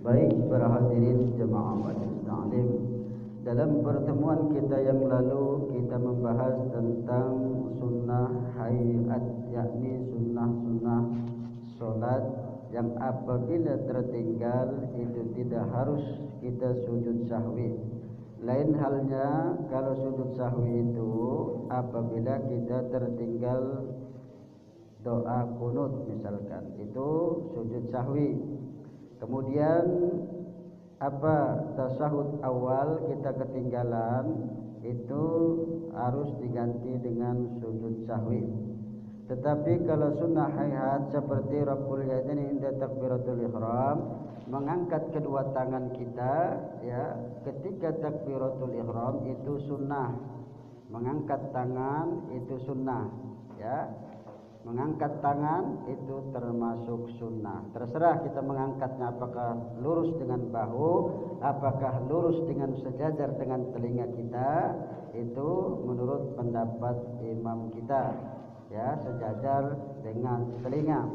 Baik para hadirin jemaah majelis ta'lim, dalam pertemuan kita yang lalu kita membahas tentang sunnah hayat, yakni sunnah-sunnah solat yang apabila tertinggal itu tidak harus kita sujud sahwi. Lain halnya kalau sujud sahwi itu apabila kita tertinggal doa kunut misalkan, itu sujud sahwi. Kemudian tasahud awal kita ketinggalan, itu harus diganti dengan sujud sahwi. Tetapi kalau sunnah hayat seperti raf'ul yadaini inda takbiratul ihram, mengangkat kedua tangan kita ya ketika takbiratul ihram itu sunnah. Mengangkat tangan itu sunnah ya. Mengangkat tangan itu termasuk sunnah. Terserah kita mengangkatnya apakah lurus dengan bahu, apakah lurus dengan sejajar dengan telinga kita, itu menurut pendapat imam kita ya, sejajar dengan telinga.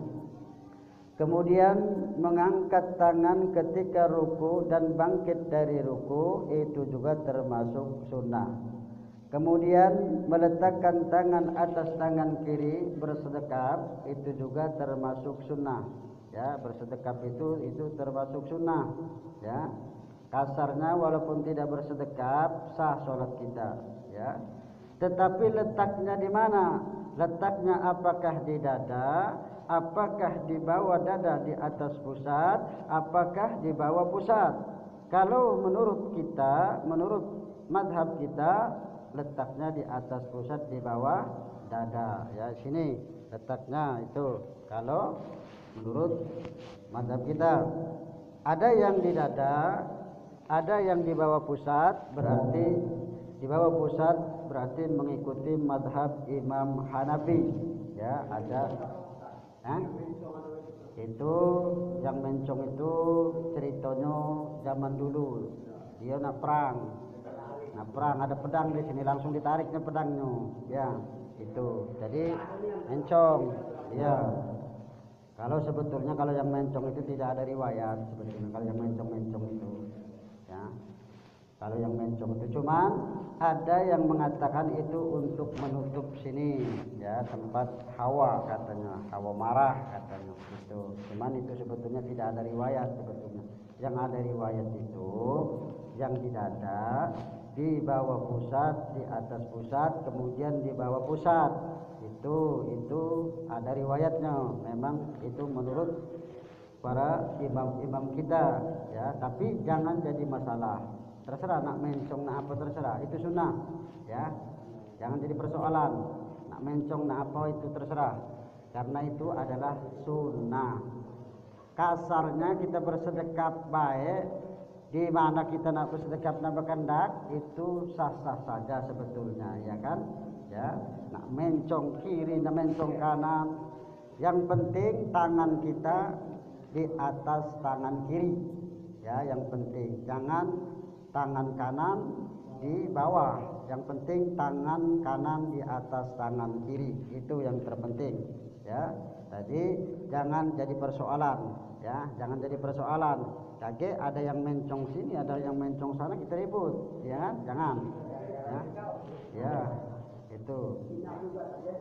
Kemudian mengangkat tangan ketika ruku dan bangkit dari ruku itu juga termasuk sunnah. Kemudian meletakkan tangan atas tangan kiri bersedekap itu juga termasuk sunnah ya. Bersedekap itu termasuk sunnah ya. Kasarnya walaupun tidak bersedekap sah sholat kita ya. Tetapi letaknya di mana? Letaknya apakah di dada, apakah di bawah dada, di atas pusat, apakah di bawah pusat? Kalau menurut kita, menurut mazhab kita, letaknya di atas pusat, di bawah dada ya. Sini letaknya itu kalau menurut mazhab kita. Ada yang di dada, ada yang di bawah pusat. Berarti di bawah pusat berarti mengikuti mazhab Imam Hanafi ya. Ada itu yang mencong itu ceritanya zaman dulu, dia nak perang. Nah, perang ada pedang di sini, langsung ditariknya pedangnya ya. Itu jadi mencong ya. Kalau sebetulnya kalau yang mencong itu tidak ada riwayat sebetulnya, kalau yang mencong itu ya. Kalau yang mencong itu cuman ada yang mengatakan itu untuk menutup sini ya, tempat hawa katanya, hawa marah katanya itu. Cuman itu sebetulnya tidak ada riwayat sebetulnya. Yang ada riwayat itu yang di dada, di bawah pusat, di atas pusat, kemudian di bawah pusat. Itu ada riwayatnya. Memang itu menurut para imam-imam kita ya, tapi jangan jadi masalah. Terserah nak mencong nak apa terserah, itu sunnah ya. Jangan jadi persoalan. Nak mencong nak apa itu terserah. Karena itu adalah sunnah. Kasarnya kita bersedekap baik, di mana kita nak bersedekap nak berkendak itu sah-sah saja sebetulnya ya kan ya. Nak mencong kiri nak mencong kanan, yang penting tangan kita di atas tangan kiri ya. Yang penting jangan tangan kanan di bawah, yang penting tangan kanan di atas tangan kiri, itu yang terpenting ya. Tadi jangan jadi persoalan ya, jangan jadi persoalan. Kaget ada yang mencong sini, ada yang mencong sana, kita ribut ya kan? Jangan ya. Ya itu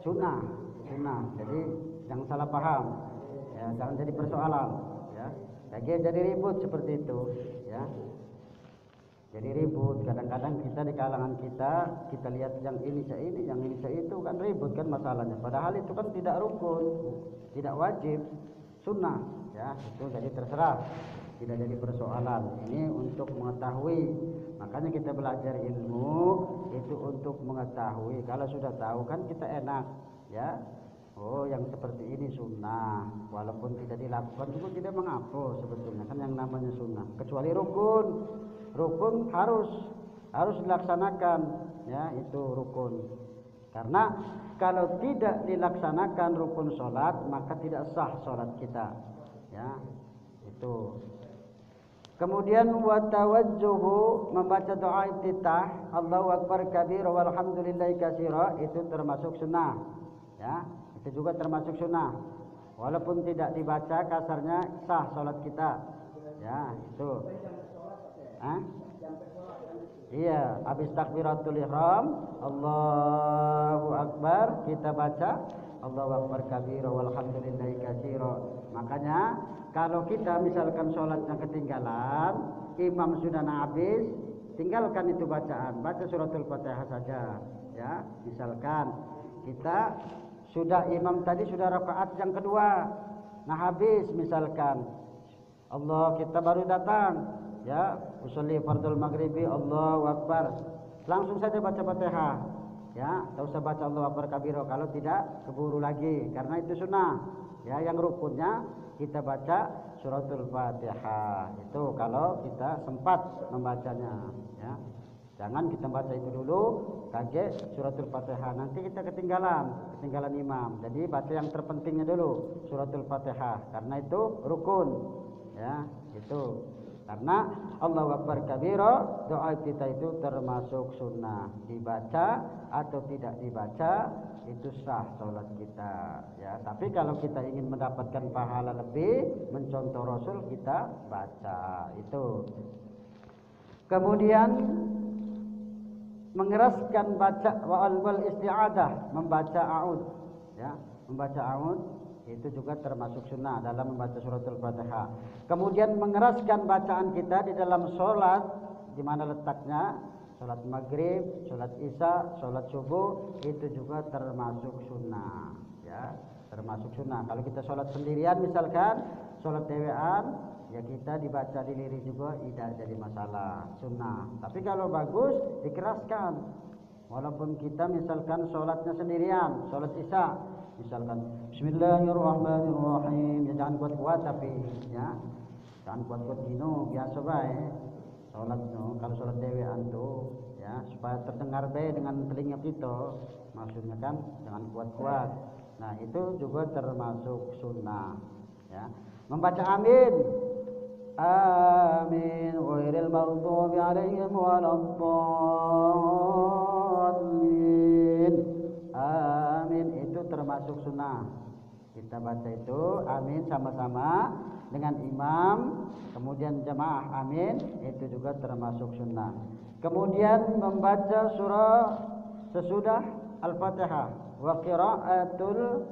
sunnah. Jadi jangan salah paham ya, jangan jadi persoalan ya. Kaget jadi ribut seperti itu ya. Jadi ribut, kadang-kadang kita di kalangan kita lihat yang ini yang ini itu kan ribut kan masalahnya. Padahal itu kan tidak rukun, tidak wajib, sunnah ya. Itu jadi terserah, tidak jadi persoalan. Ini untuk mengetahui. Makanya kita belajar ilmu itu untuk mengetahui. Kalau sudah tahu kan kita enak ya. Oh yang seperti ini sunnah, walaupun tidak dilakukan juga tidak mengapa sebetulnya kan yang namanya sunnah. Kecuali rukun harus dilaksanakan ya, itu rukun. Karena kalau tidak dilaksanakan rukun sholat maka tidak sah sholat kita ya. Itu kemudian wa tawajjuhu, membaca doa iftitah Allahu akbar kabira walhamdulillahi katsira, itu termasuk sunnah ya. Itu juga termasuk sunnah. Walaupun tidak dibaca kasarnya sah sholat kita Ya, itu. Hah? Iya, habis takbiratul ihram, Allahu Akbar, kita baca Allahu Akbar kabira walhamdulillahi katsira. Makanya kalau kita misalkan sholatnya ketinggalan, imam sudah habis, tinggalkan itu bacaan, baca suratul Fatihah saja. Ya, misalkan kita sudah imam tadi sudah rakaat yang kedua, nah habis misalkan Allah kita baru datang, ya usolli fardul maghribi Allahu Akbar, langsung saja baca Fatihah, ya tak usah baca Allahu Akbar kabiro kalau tidak keburu lagi, karena itu sunnah. Ya, yang rukunnya kita baca suratul Fatihah itu kalau kita sempat membacanya, ya jangan kita baca itu dulu kaget suratul Fatihah, nanti kita ketinggalan imam. Jadi baca yang terpentingnya dulu suratul Fatihah, karena itu rukun, ya itu. Karena Allahu Akbar kabira, doa kita itu termasuk sunnah, dibaca atau tidak dibaca itu sah sholat kita, ya. Tapi kalau kita ingin mendapatkan pahala lebih, mencontoh Rasul, kita baca itu. Kemudian mengeraskan baca wal isti'adah, membaca a'ud, ya membaca a'ud itu juga termasuk sunnah dalam membaca suratul Fatihah. Kemudian mengeraskan bacaan kita di dalam sholat, di mana letaknya, sholat maghrib, sholat isya, sholat subuh, itu juga termasuk sunnah, ya termasuk sunnah. Kalau kita sholat sendirian misalkan, sholat dewean, ya kita dibaca di lirik juga tidak jadi masalah, sunnah. Tapi kalau bagus dikeraskan, walaupun kita misalkan sholatnya sendirian, sholat isya misalkan Bismillahirrahmanirrahim, ya jangan kuat-kuat, tapi ya jangan kuat-kuat gino, biasa baik sholat no. Kalau sholat dewean tuh, ya supaya terdengar baik dengan telinga kita, maksudnya kan jangan kuat-kuat. Nah itu juga termasuk sunnah, ya membaca amin, amin ghairil maghdubi alaihim waladdallin, amin itu termasuk sunnah. Kita baca itu amin sama-sama dengan imam, kemudian jamaah amin, itu juga termasuk sunnah. Kemudian membaca surah sesudah Al-Fatihah, wa qira'atul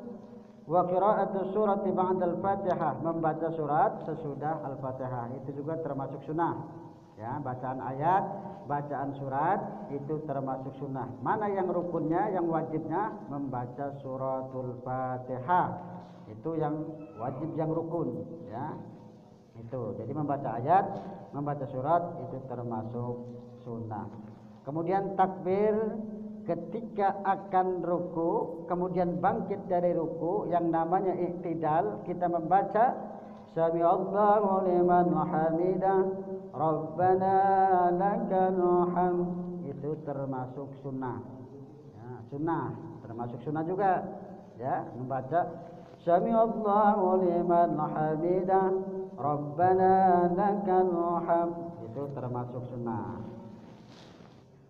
surati ba'dal Fatihah, membaca surat sesudah Al-Fatihah, itu juga termasuk sunnah. Ya, bacaan ayat, bacaan surat itu termasuk sunnah. Mana yang rukunnya, yang wajibnya membaca suratul Fatihah, itu yang wajib, yang rukun, ya itu. Jadi membaca ayat, membaca surat itu termasuk sunnah. Kemudian takbir ketika akan ruku, kemudian bangkit dari ruku, yang namanya iktidal, kita membaca Sami Allahu liman hamidah Rabbana lakal hamd, itu termasuk sunnah, ya, sunnah termasuk sunnah juga, ya membaca Sami Allahu liman hamidah Rabbana lakal hamd, itu termasuk sunnah.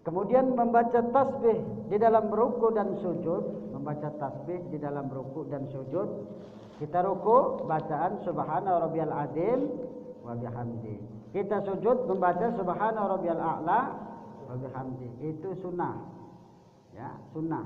Kemudian membaca tasbih di dalam ruku dan sujud, membaca tasbih di dalam ruku dan sujud. Kita ruku bacaan subhana rabbiyal azim wa bihamdi. Kita sujud membaca subhana rabbiyal a'la wa bihamdi. Itu sunnah. Ya, sunnah.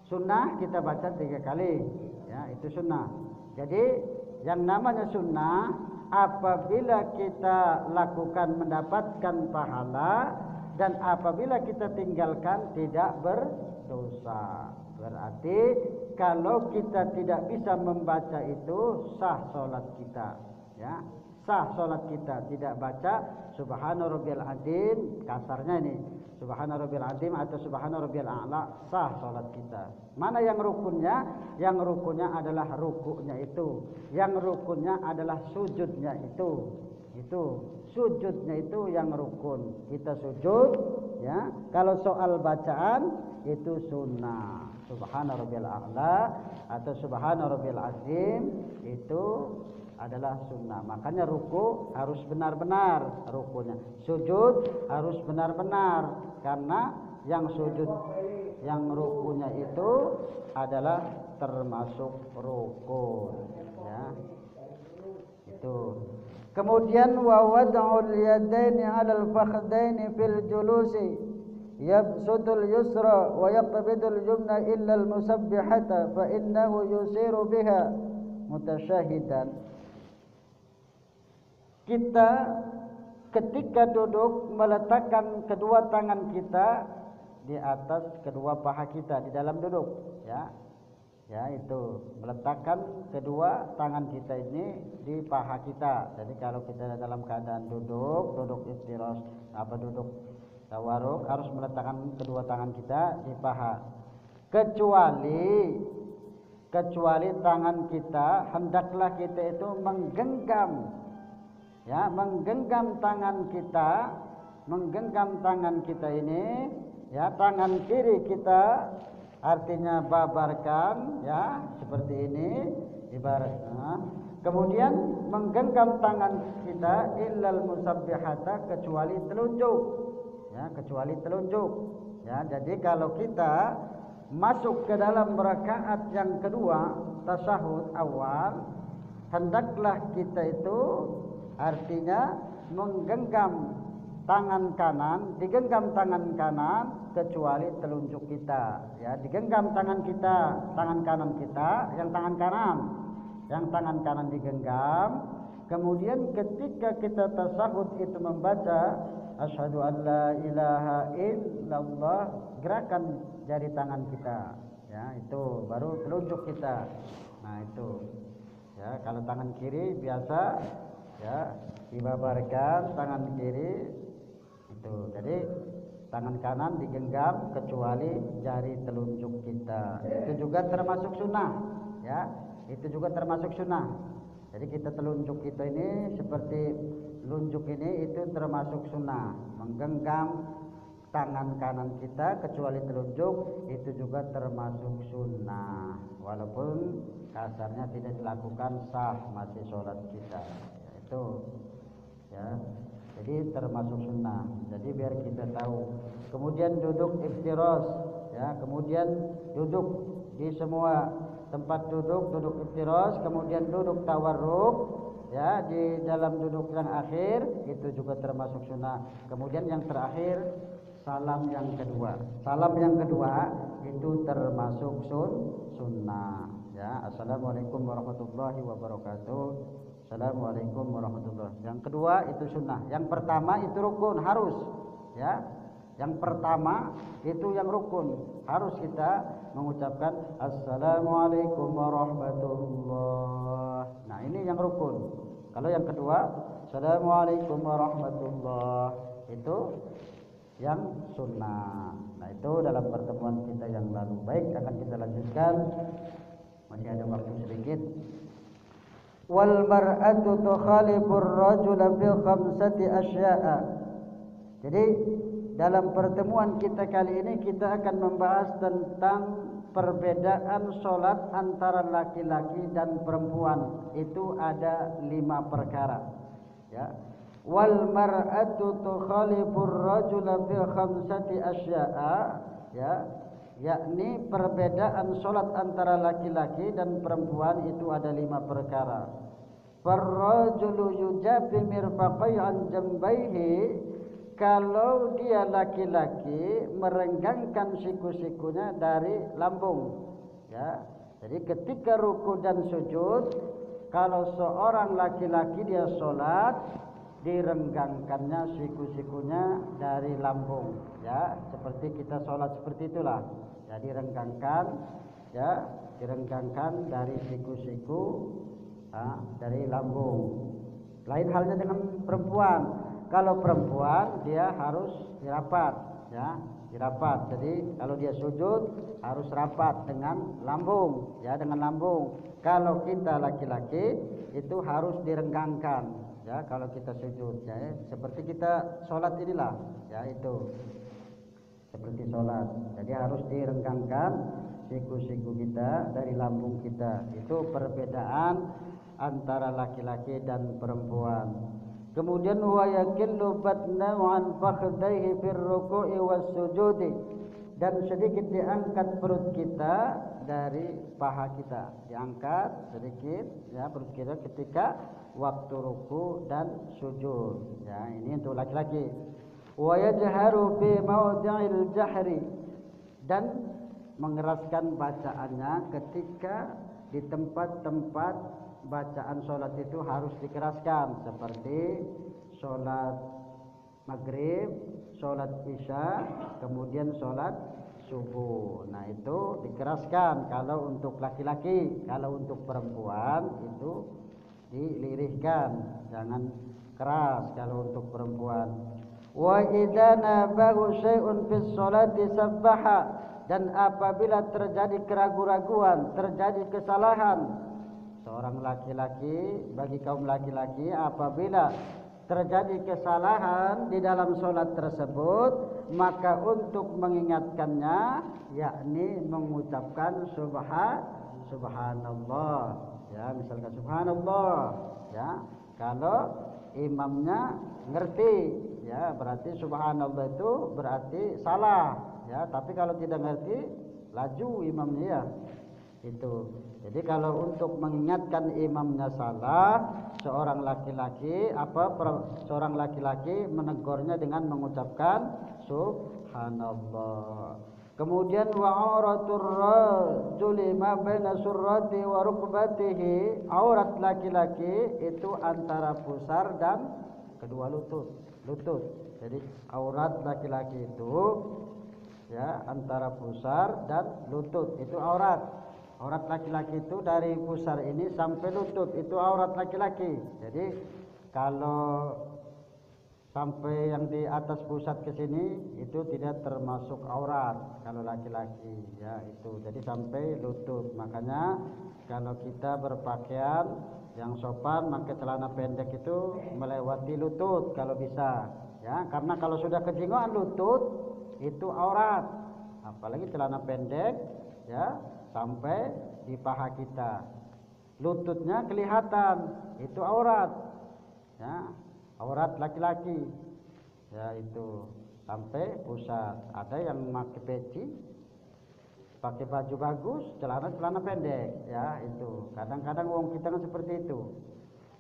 Sunnah kita baca 3 kali. Ya, itu sunnah. Jadi yang namanya sunnah apabila kita lakukan mendapatkan pahala, dan apabila kita tinggalkan tidak berdosa. Berarti kalau kita tidak bisa membaca itu sah sholat kita, ya sah sholat kita. Tidak baca subhana rabbiyal azim, kasarnya ini subhana rabbiyal azim atau subhana rabbiyal a'la, sah sholat kita. Mana yang rukunnya? Yang rukunnya adalah rukuknya itu, yang rukunnya adalah sujudnya itu. Itu sujudnya itu yang rukun. Kita sujud, ya. Kalau soal bacaan itu sunnah. Subhana rabbiyal a'la atau subhana rabbiyal azim itu adalah sunnah. Makanya ruku harus benar-benar rukunya. Sujud harus benar-benar, karena yang sujud, yang rukunya itu adalah termasuk rukun, ya. Itu. Kemudian wa wad'ul yadaini 'alal fakhdaini fil julusi yabsudul yusra wa yaqbidul yumna illa al musabbihata fa innahu yusiru biha mutasyahidan. Kita ketika duduk meletakkan kedua tangan kita di atas kedua paha kita di dalam duduk, ya. Ya, itu meletakkan kedua tangan kita ini di paha kita. Jadi kalau kita dalam keadaan duduk istiros duduk tawarruk, harus meletakkan kedua tangan kita di paha. Kecuali tangan kita hendaklah kita itu menggenggam, ya, menggenggam tangan kita ini, ya, tangan kiri kita artinya babarkan, ya, seperti ini ibaratnya. Kemudian menggenggam tangan kita illal musabbihata, kecuali telunjuk, ya, kecuali telunjuk, ya. Jadi kalau kita masuk ke dalam rakaat yang kedua tasyahud awal, hendaklah kita itu artinya menggenggam tangan kanan, digenggam tangan kanan kecuali telunjuk kita, ya, digenggam tangan kanan kita, yang tangan kanan digenggam. Kemudian ketika kita tasyahud itu membaca asyhadu an la ilaha illallah, gerakan jari tangan kita, ya, itu baru telunjuk kita. Nah, itu, ya, kalau tangan kiri biasa, ya, dibabarkan tangan kiri itu. Jadi tangan kanan digenggam kecuali jari telunjuk kita. Itu juga termasuk sunnah, ya. Itu juga termasuk sunnah. Jadi kita telunjuk kita ini seperti lunjuk ini itu termasuk sunnah. Menggenggam tangan kanan kita kecuali telunjuk itu juga termasuk sunnah. Walaupun kasarnya tidak dilakukan sah masih sholat kita. Ya, itu, ya. Jadi termasuk sunnah. Jadi biar kita tahu. Kemudian duduk iftiras, ya. Kemudian duduk di semua tempat duduk iftiras. Kemudian duduk tawarruk, ya, di dalam duduk yang akhir itu juga termasuk sunnah. Kemudian yang terakhir salam yang kedua. Salam yang kedua itu termasuk sunnah. Ya, assalamualaikum warahmatullahi wabarakatuh. Assalamualaikum warahmatullahi. Yang kedua itu sunnah. Yang pertama itu rukun, harus, ya. Yang pertama itu yang rukun, harus kita mengucapkan assalamualaikum warahmatullahi. Nah, ini yang rukun. Kalau yang kedua, assalamualaikum warahmatullahi, itu yang sunnah. Nah, itu dalam pertemuan kita yang lalu. Baik, akan kita lanjutkan. Masih ada waktu sedikit. Wal mar'atu tukhalifur rajula fi khamsati asya'a. Jadi dalam pertemuan kita kali ini kita akan membahas tentang perbedaan sholat antara laki-laki dan perempuan. Itu ada 5 perkara, ya. Wal mar'atu tukhalifur rajula fi khamsati asya'a, ya, yakni perbedaan sholat antara laki-laki dan perempuan itu ada 5 perkara. Farrajulu yujabi mirfaqai an jambaihi, kalau dia laki-laki merenggangkan siku-sikunya dari lambung, ya. Jadi ketika ruku dan sujud, kalau seorang laki-laki dia sholat, direnggangkannya siku-sikunya dari lambung, ya, seperti kita sholat seperti itulah, ya, direnggangkan, ya, direnggangkan dari siku-siku, dari lambung. Lain halnya dengan perempuan. Kalau perempuan dia harus dirapat, ya, dirapat. Jadi kalau dia sujud harus rapat dengan lambung, ya, dengan lambung. Kalau kita laki-laki itu harus direnggangkan, ya, kalau kita sujud, ya, seperti kita sholat inilah, ya, itu seperti sholat. Jadi harus direnggangkan siku-siku kita dari lambung kita. Itu perbedaan antara laki-laki dan perempuan. Kemudian wa yakillu batnahu an fakhdaihi fir ruku'i was sujudi, dan sedikit diangkat perut kita dari paha kita, diangkat sedikit, ya, perut kita ketika waktu ruku dan sujud. Ya, ini untuk laki-laki. Wa yajharu fi mawdi'il jahri, dan mengeraskan bacaannya ketika di tempat-tempat bacaan sholat itu harus dikeraskan, seperti sholat maghrib, sholat isya, kemudian sholat subuh. Nah itu dikeraskan kalau untuk laki-laki. Kalau untuk perempuan itu dilirihkan, jangan keras kalau untuk perempuan. Wa idza nabahu syai'un fis sholati sabbaha, dan apabila terjadi keraguan-raguan, terjadi kesalahan seorang laki-laki, bagi kaum laki-laki apabila terjadi kesalahan di dalam sholat tersebut, maka untuk mengingatkannya yakni mengucapkan subhanallah, ya, misalkan subhanallah, ya, kalau imamnya ngerti, ya, berarti subhanallah itu berarti salah, ya, tapi kalau tidak ngerti laju imamnya, ya, itu. Jadi kalau untuk mengingatkan imamnya salah, seorang laki-laki menegurnya dengan mengucapkan subhanallah. Kemudian wa auratur rajuli ma baina surrati wa rukbatihi, aurat laki-laki itu antara pusar dan kedua lutut. Jadi aurat laki-laki itu, ya, antara pusar dan lutut itu aurat. Aurat laki-laki itu dari pusar ini sampai lutut itu aurat laki-laki. Jadi kalau sampai yang di atas pusat ke sini itu tidak termasuk aurat kalau laki-laki, ya, itu. Jadi sampai lutut. Makanya kalau kita berpakaian yang sopan, pakai celana pendek itu melewati lutut kalau bisa, ya, karena kalau sudah kejingoan lutut itu aurat. Apalagi celana pendek, ya, sampai di paha kita, lututnya kelihatan, itu aurat, ya, aurat laki-laki, ya, itu sampai pusat. Ada yang pakai peci, pakai baju bagus, celana pendek, ya, itu. Kadang-kadang wong kita kan seperti itu,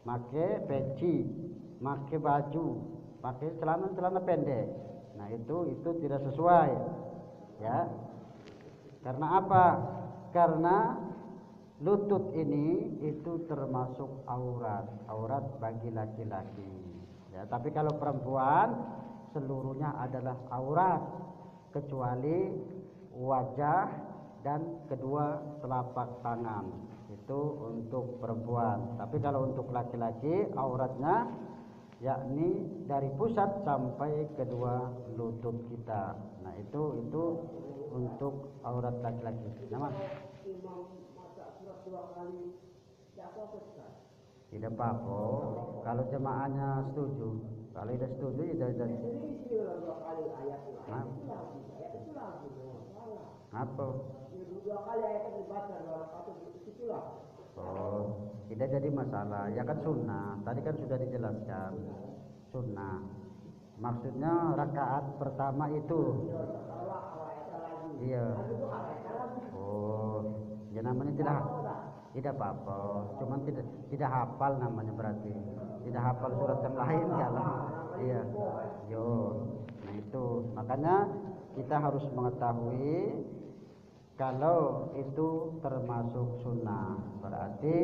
pakai peci, pakai baju, pakai celana pendek. Nah itu tidak sesuai, ya. Karena apa? Karena lutut ini itu termasuk aurat bagi laki-laki, ya. Tapi kalau perempuan seluruhnya adalah aurat kecuali wajah dan kedua telapak tangan, itu untuk perempuan. Tapi kalau untuk laki-laki auratnya yakni dari pusat sampai kedua lutut kita. Nah itu untuk aurat laki-laki. Nama? Tidak apa-apa. Kalau jemaahnya setuju. Kalau tidak setuju, tidak. Apa? Oh, tidak jadi masalah. Ya kan sunnah. Tadi kan sudah dijelaskan. Sunnah. Maksudnya rakaat pertama itu. Iya. Oh, ya namanya tidak apa-apa. Cuman tidak hafal namanya berarti. Tidak hafal surat yang lain kalau. Iya. Yo. Nah itu. Makanya kita harus mengetahui kalau itu termasuk sunnah, berarti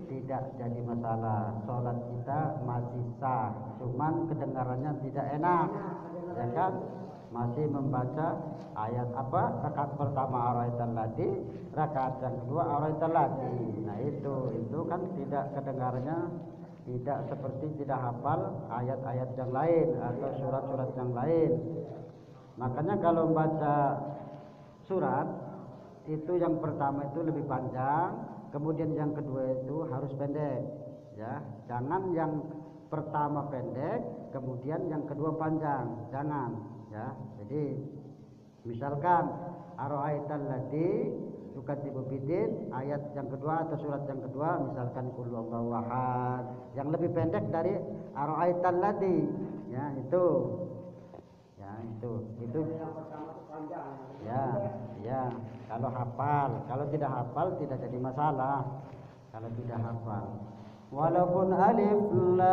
tidak jadi masalah. Sholat kita masih sah, cuman kedengarannya tidak enak, ya kan? Masih membaca ayat apa? Rakaat pertama araital lati, rakaat yang kedua araital lati. Nah itu kan tidak kedengarannya, tidak seperti tidak hafal ayat-ayat yang lain atau surat-surat yang lain. Makanya kalau membaca surat itu yang pertama itu lebih panjang, kemudian yang kedua itu harus pendek, ya. Jangan yang pertama pendek, kemudian yang kedua panjang, jangan, ya. Jadi misalkan ara'aital ladzi tukadzibu bidin, ayat yang kedua atau surat yang kedua misalkan qul huwallahu ahad, yang lebih pendek dari ara'aital ladzi, ya, itu. Ya, itu yang pertama itu panjang. Ya, kalau hafal. Kalau tidak hafal tidak jadi masalah. Kalau tidak hafal. walaupun alif lam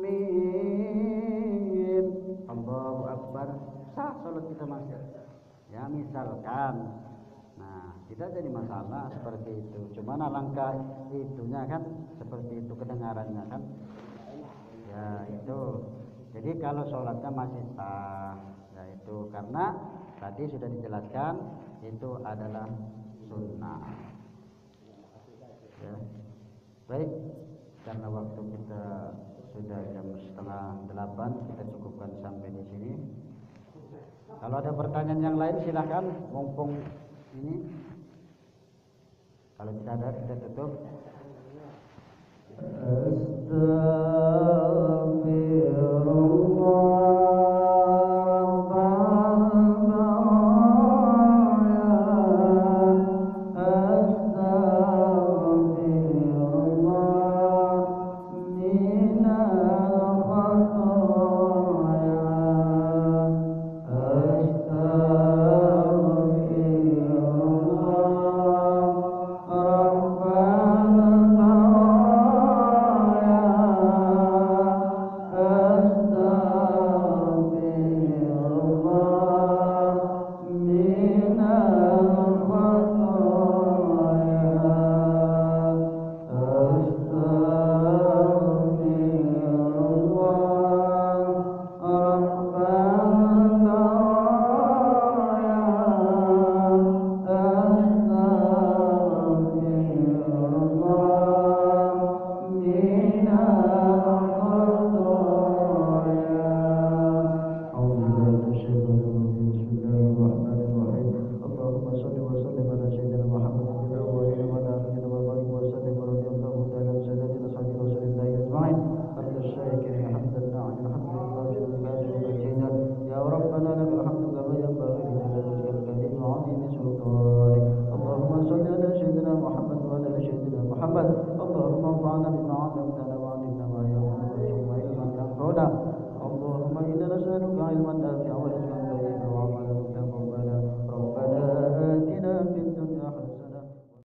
mim. Allahu akbar, sah salat kita masuk. Ya misalkan, nah tidak jadi masalah seperti itu. Cuman alangkah itunya kan seperti itu kedengarannya kan. Ya itu. Jadi kalau sholatnya masih sah, ya itu karena tadi sudah dijelaskan itu adalah sunnah. Ya. Baik, karena waktu kita sudah jam 7:30, kita cukupkan sampai di sini. Kalau ada pertanyaan yang lain silahkan, mumpung ini. Kalau tidak ada, kita tutup. اللهم إنا نسألك علما نافعا